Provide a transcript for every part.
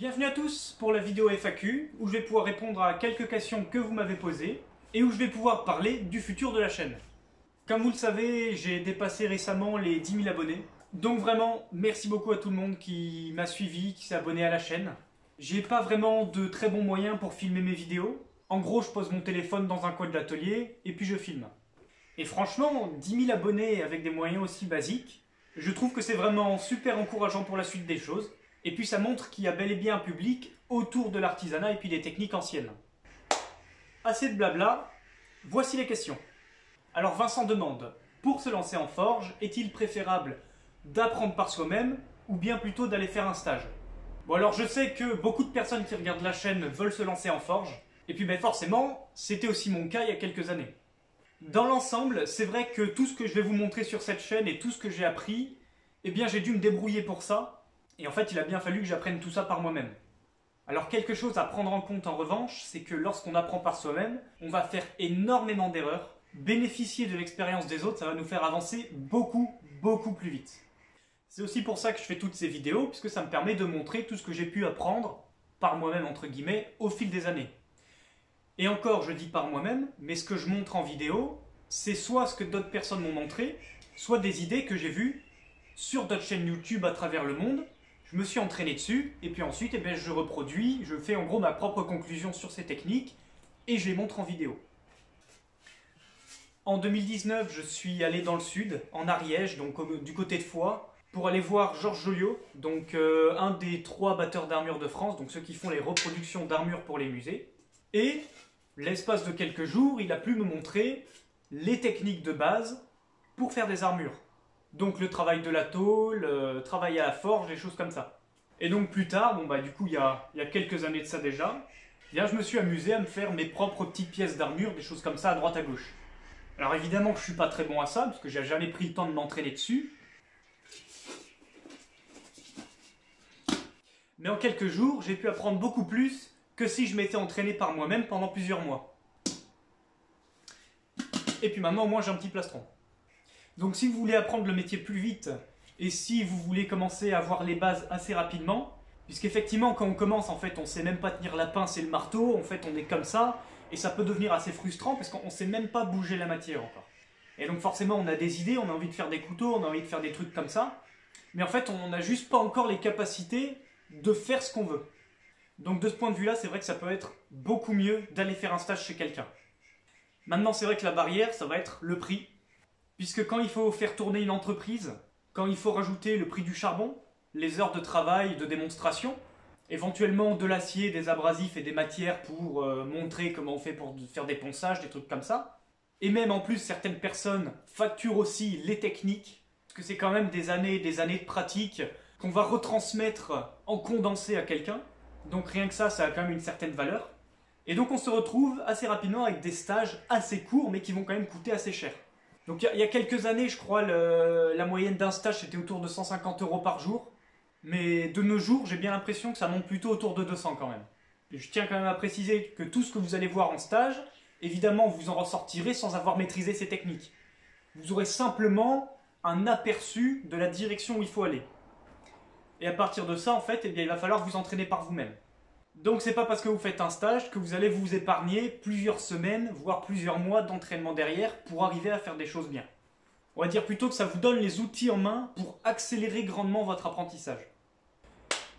Bienvenue à tous pour la vidéo FAQ où je vais pouvoir répondre à quelques questions que vous m'avez posées et où je vais pouvoir parler du futur de la chaîne. Comme vous le savez, j'ai dépassé récemment les 10 000 abonnés. Donc vraiment, merci beaucoup à tout le monde qui m'a suivi, qui s'est abonné à la chaîne. J'ai pas vraiment de très bons moyens pour filmer mes vidéos. En gros, je pose mon téléphone dans un coin de l'atelier et puis je filme. Et franchement, 10 000 abonnés avec des moyens aussi basiques, je trouve que c'est vraiment super encourageant pour la suite des choses. Et puis ça montre qu'il y a bel et bien un public autour de l'artisanat et puis des techniques anciennes. Assez de blabla, voici les questions. Alors Vincent demande, pour se lancer en forge, est-il préférable d'apprendre par soi-même ou bien plutôt d'aller faire un stage? Bon alors je sais que beaucoup de personnes qui regardent la chaîne veulent se lancer en forge, et puis ben forcément, c'était aussi mon cas il y a quelques années. Dans l'ensemble, c'est vrai que tout ce que je vais vous montrer sur cette chaîne et tout ce que j'ai appris, eh bien j'ai dû me débrouiller pour ça. Et en fait, il a bien fallu que j'apprenne tout ça par moi-même. Alors quelque chose à prendre en compte en revanche, c'est que lorsqu'on apprend par soi-même, on va faire énormément d'erreurs. Bénéficier de l'expérience des autres, ça va nous faire avancer beaucoup plus vite. C'est aussi pour ça que je fais toutes ces vidéos, puisque ça me permet de montrer tout ce que j'ai pu apprendre par moi-même, entre guillemets, au fil des années. Et encore, je dis par moi-même, mais ce que je montre en vidéo, c'est soit ce que d'autres personnes m'ont montré, soit des idées que j'ai vues sur d'autres chaînes YouTube à travers le monde. Je me suis entraîné dessus, et puis ensuite je reproduis, je fais en gros ma propre conclusion sur ces techniques, et je les montre en vidéo. En 2019, je suis allé dans le sud, en Ariège, donc du côté de Foix, pour aller voir Georges Joliot, donc un des 3 batteurs d'armure de France, donc ceux qui font les reproductions d'armure pour les musées. Et l'espace de quelques jours, il a pu me montrer les techniques de base pour faire des armures. Donc le travail de la tôle, le travail à la forge, des choses comme ça. Et donc plus tard, du coup il y a quelques années de ça déjà, je me suis amusé à me faire mes propres petites pièces d'armure, des choses comme ça à droite à gauche. Alors évidemment que je suis pas très bon à ça, parce que j'ai jamais pris le temps de m'entraîner dessus. Mais en quelques jours, j'ai pu apprendre beaucoup plus que si je m'étais entraîné par moi-même pendant plusieurs mois. Et puis maintenant au moins j'ai un petit plastron. Donc si vous voulez apprendre le métier plus vite, et si vous voulez commencer à avoir les bases assez rapidement, puisqu'effectivement quand on commence, en fait on sait même pas tenir la pince et le marteau, en fait on est comme ça, et ça peut devenir assez frustrant parce qu'on sait même pas bouger la matière encore. Et donc forcément on a des idées, on a envie de faire des couteaux, on a envie de faire des trucs comme ça, mais en fait on n'a juste pas encore les capacités de faire ce qu'on veut. Donc de ce point de vue là, c'est vrai que ça peut être beaucoup mieux d'aller faire un stage chez quelqu'un. Maintenant c'est vrai que la barrière, ça va être le prix. Puisque quand il faut faire tourner une entreprise, quand il faut rajouter le prix du charbon, les heures de travail, de démonstration, éventuellement de l'acier, des abrasifs et des matières pour montrer comment on fait pour faire des ponçages, des trucs comme ça, et même en plus certaines personnes facturent aussi les techniques, parce que c'est quand même des années et des années de pratique qu'on va retransmettre en condensé à quelqu'un, donc rien que ça a quand même une certaine valeur. Et donc on se retrouve assez rapidement avec des stages assez courts mais qui vont quand même coûter assez cher. Donc il y a quelques années, je crois, la moyenne d'un stage c'était autour de 150 € par jour. Mais de nos jours, j'ai bien l'impression que ça monte plutôt autour de 200 quand même. Et je tiens quand même à préciser que tout ce que vous allez voir en stage, évidemment vous en ressortirez sans avoir maîtrisé ces techniques. Vous aurez simplement un aperçu de la direction où il faut aller. Et à partir de ça, en fait, il va falloir vous entraîner par vous-même. Donc c'est pas parce que vous faites un stage que vous allez vous épargner plusieurs semaines, voire plusieurs mois d'entraînement derrière pour arriver à faire des choses bien. On va dire plutôt que ça vous donne les outils en main pour accélérer grandement votre apprentissage.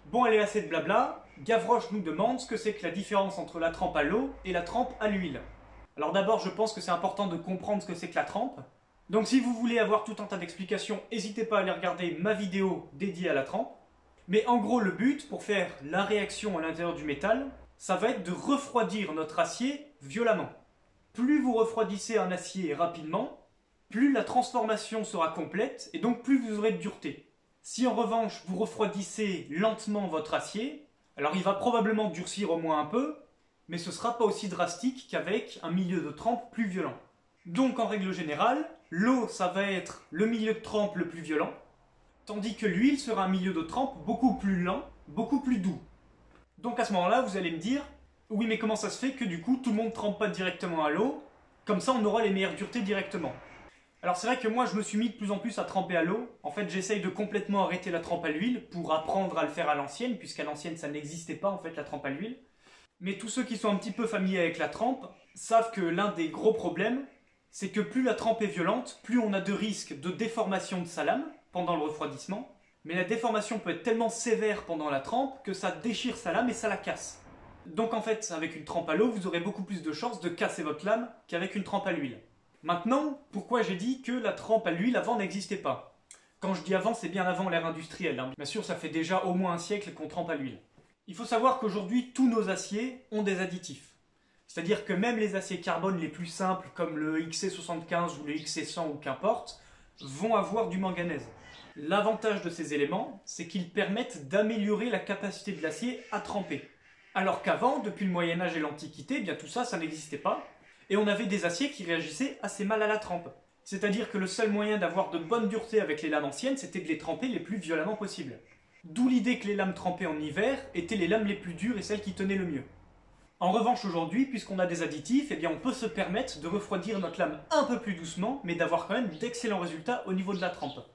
Bon allez, assez de blabla, Gavroche nous demande ce que c'est que la différence entre la trempe à l'eau et la trempe à l'huile. Alors d'abord je pense que c'est important de comprendre ce que c'est que la trempe. Donc si vous voulez avoir tout un tas d'explications, n'hésitez pas à aller regarder ma vidéo dédiée à la trempe. Mais en gros, le but, pour faire la réaction à l'intérieur du métal, ça va être de refroidir notre acier violemment. Plus vous refroidissez un acier rapidement, plus la transformation sera complète et donc plus vous aurez de dureté. Si en revanche, vous refroidissez lentement votre acier, alors il va probablement durcir au moins un peu, mais ce ne sera pas aussi drastique qu'avec un milieu de trempe plus violent. Donc en règle générale, l'eau, ça va être le milieu de trempe le plus violent, tandis que l'huile sera un milieu de trempe beaucoup plus lent, beaucoup plus doux. Donc à ce moment-là, vous allez me dire, oui mais comment ça se fait que du coup tout le monde ne trempe pas directement à l'eau, comme ça on aura les meilleures duretés directement. Alors c'est vrai que moi je me suis mis de plus en plus à tremper à l'eau. En fait j'essaye de complètement arrêter la trempe à l'huile pour apprendre à le faire à l'ancienne, puisqu'à l'ancienne ça n'existait pas en fait la trempe à l'huile. Mais tous ceux qui sont un petit peu familiers avec la trempe savent que l'un des gros problèmes, c'est que plus la trempe est violente, plus on a de risques de déformation de sa lame pendant le refroidissement. Mais la déformation peut être tellement sévère pendant la trempe que ça déchire sa lame et ça la casse. Donc en fait, avec une trempe à l'eau, vous aurez beaucoup plus de chances de casser votre lame qu'avec une trempe à l'huile. Maintenant, pourquoi j'ai dit que la trempe à l'huile avant n'existait pas? Quand je dis avant, c'est bien avant l'ère industrielle. Bien sûr, ça fait déjà au moins un siècle qu'on trempe à l'huile. Il faut savoir qu'aujourd'hui, tous nos aciers ont des additifs. C'est-à-dire que même les aciers carbone les plus simples, comme le XC75 ou le XC100 ou qu'importe, vont avoir du manganèse. L'avantage de ces éléments, c'est qu'ils permettent d'améliorer la capacité de l'acier à tremper. Alors qu'avant, depuis le Moyen-Âge et l'Antiquité, bien tout ça, ça n'existait pas. Et on avait des aciers qui réagissaient assez mal à la trempe. C'est-à-dire que le seul moyen d'avoir de bonne dureté avec les lames anciennes, c'était de les tremper les plus violemment possible. D'où l'idée que les lames trempées en hiver étaient les lames les plus dures et celles qui tenaient le mieux. En revanche aujourd'hui, puisqu'on a des additifs, eh bien on peut se permettre de refroidir notre lame un peu plus doucement, mais d'avoir quand même d'excellents résultats au niveau de la trempe.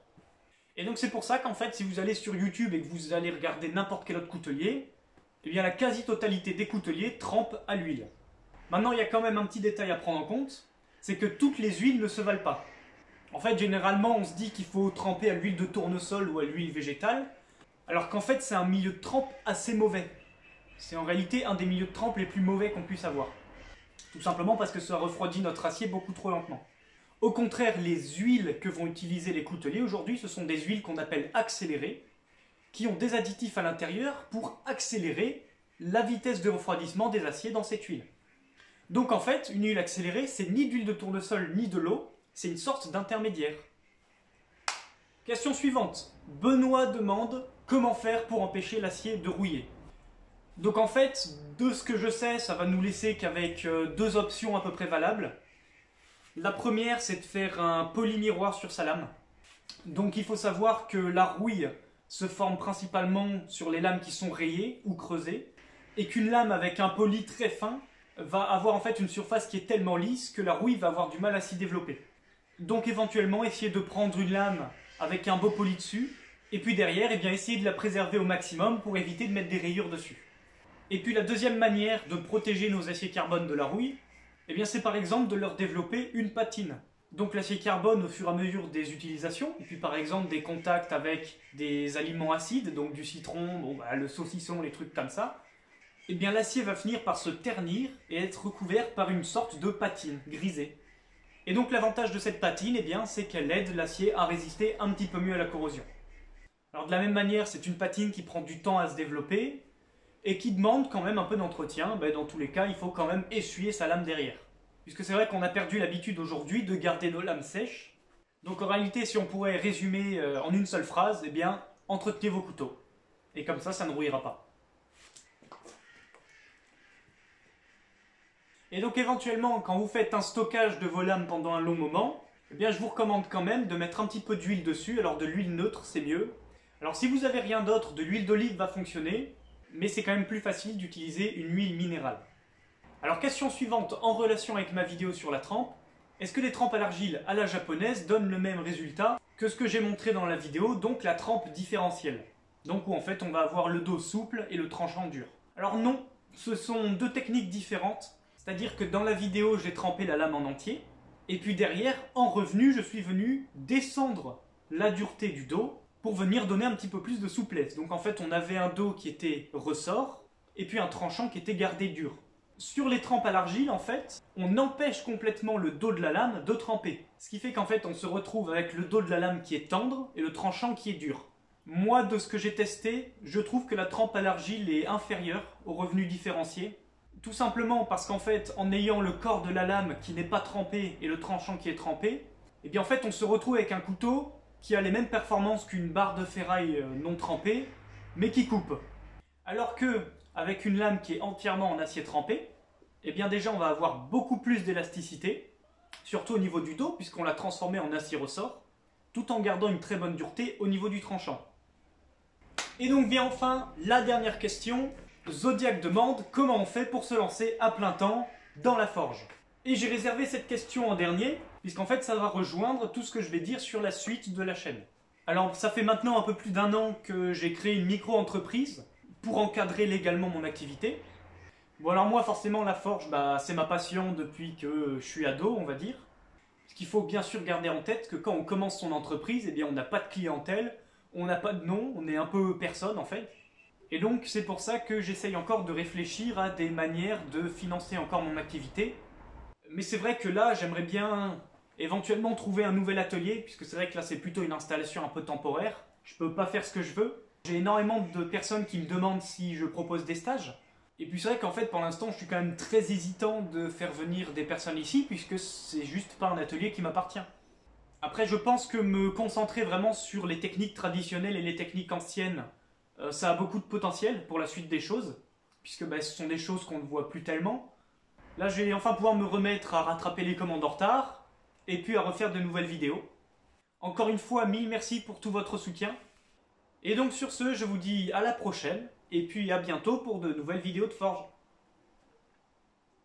Et donc c'est pour ça qu'en fait, si vous allez sur YouTube et que vous allez regarder n'importe quel autre coutelier, eh bien la quasi-totalité des couteliers trempent à l'huile. Maintenant, il y a quand même un petit détail à prendre en compte, c'est que toutes les huiles ne se valent pas. En fait, généralement, on se dit qu'il faut tremper à l'huile de tournesol ou à l'huile végétale, alors qu'en fait, c'est un milieu de trempe assez mauvais. C'est en réalité un des milieux de trempe les plus mauvais qu'on puisse avoir. Tout simplement parce que ça refroidit notre acier beaucoup trop lentement. Au contraire, les huiles que vont utiliser les couteliers aujourd'hui, ce sont des huiles qu'on appelle accélérées, qui ont des additifs à l'intérieur pour accélérer la vitesse de refroidissement des aciers dans cette huile. Donc en fait, une huile accélérée, c'est ni d'huile de tournesol ni de l'eau, c'est une sorte d'intermédiaire. Question suivante. Benoît demande comment faire pour empêcher l'acier de rouiller. Donc en fait, de ce que je sais, ça va nous laisser qu'avec deux options à peu près valables. La première, c'est de faire un polymiroir sur sa lame. Donc il faut savoir que la rouille se forme principalement sur les lames qui sont rayées ou creusées, et qu'une lame avec un poli très fin va avoir en fait une surface qui est tellement lisse que la rouille va avoir du mal à s'y développer. Donc éventuellement, essayer de prendre une lame avec un beau poli dessus, et puis derrière, eh bien, essayer de la préserver au maximum pour éviter de mettre des rayures dessus. Et puis la deuxième manière de protéger nos aciers carbone de la rouille, eh bien, c'est par exemple de leur développer une patine. Donc l'acier carbone au fur et à mesure des utilisations, et puis par exemple des contacts avec des aliments acides, donc du citron, le saucisson, les trucs comme ça, eh bien l'acier va finir par se ternir et être recouvert par une sorte de patine grisée. Et donc l'avantage de cette patine, eh bien, c'est qu'elle aide l'acier à résister un petit peu mieux à la corrosion. Alors de la même manière, c'est une patine qui prend du temps à se développer et qui demande quand même un peu d'entretien. Dans tous les cas, il faut quand même essuyer sa lame derrière. Puisque c'est vrai qu'on a perdu l'habitude aujourd'hui de garder nos lames sèches. Donc en réalité, si on pourrait résumer en une seule phrase, eh bien, entretenez vos couteaux. Et comme ça ne rouillera pas. Et donc éventuellement, quand vous faites un stockage de vos lames pendant un long moment, eh bien, je vous recommande quand même de mettre un petit peu d'huile dessus. Alors de l'huile neutre, c'est mieux. Alors si vous n'avez rien d'autre, de l'huile d'olive va fonctionner, mais c'est quand même plus facile d'utiliser une huile minérale. Alors question suivante en relation avec ma vidéo sur la trempe, est-ce que les trempes à l'argile à la japonaise donnent le même résultat que ce que j'ai montré dans la vidéo, donc la trempe différentielle? Donc où en fait on va avoir le dos souple et le tranchant dur. Alors non, ce sont deux techniques différentes, c'est-à-dire que dans la vidéo j'ai trempé la lame en entier, et puis derrière, en revenu, je suis venu descendre la dureté du dos pour venir donner un petit peu plus de souplesse. Donc en fait on avait un dos qui était ressort, et puis un tranchant qui était gardé dur. Sur les trempes à l'argile, en fait, on empêche complètement le dos de la lame de tremper. Ce qui fait qu'en fait, on se retrouve avec le dos de la lame qui est tendre et le tranchant qui est dur. Moi, de ce que j'ai testé, je trouve que la trempe à l'argile est inférieure au revenu différencié. Tout simplement parce qu'en fait, en ayant le corps de la lame qui n'est pas trempé et le tranchant qui est trempé, eh bien en fait, on se retrouve avec un couteau qui a les mêmes performances qu'une barre de ferraille non trempée, mais qui coupe. Alors que, avec une lame qui est entièrement en acier trempé, eh bien déjà on va avoir beaucoup plus d'élasticité, surtout au niveau du dos, puisqu'on l'a transformé en acier ressort, tout en gardant une très bonne dureté au niveau du tranchant. Et donc vient enfin la dernière question. Zodiac demande comment on fait pour se lancer à plein temps dans la forge. Et j'ai réservé cette question en dernier, puisqu'en fait ça va rejoindre tout ce que je vais dire sur la suite de la chaîne. Alors ça fait maintenant un peu plus d'1 an que j'ai créé une micro-entreprise pour encadrer légalement mon activité. Bon alors moi forcément la forge, c'est ma passion depuis que je suis ado, on va dire. Ce qu'il faut bien sûr garder en tête que quand on commence son entreprise, eh bien on n'a pas de clientèle, on n'a pas de nom, on est un peu personne en fait. Et donc c'est pour ça que j'essaye encore de réfléchir à des manières de financer encore mon activité. Mais c'est vrai que là j'aimerais bien éventuellement trouver un nouvel atelier, puisque c'est vrai que là c'est plutôt une installation un peu temporaire. Je peux pas faire ce que je veux. J'ai énormément de personnes qui me demandent si je propose des stages. Et puis c'est vrai qu'en fait pour l'instant je suis quand même très hésitant de faire venir des personnes ici, puisque c'est juste pas un atelier qui m'appartient. Après je pense que me concentrer vraiment sur les techniques traditionnelles et les techniques anciennes, ça a beaucoup de potentiel pour la suite des choses, puisque ce sont des choses qu'on ne voit plus tellement. Là je vais enfin pouvoir me remettre à rattraper les commandes en retard, et puis à refaire de nouvelles vidéos. Encore une fois, 1000 merci pour tout votre soutien. Et donc sur ce, je vous dis à la prochaine, et puis à bientôt pour de nouvelles vidéos de forge.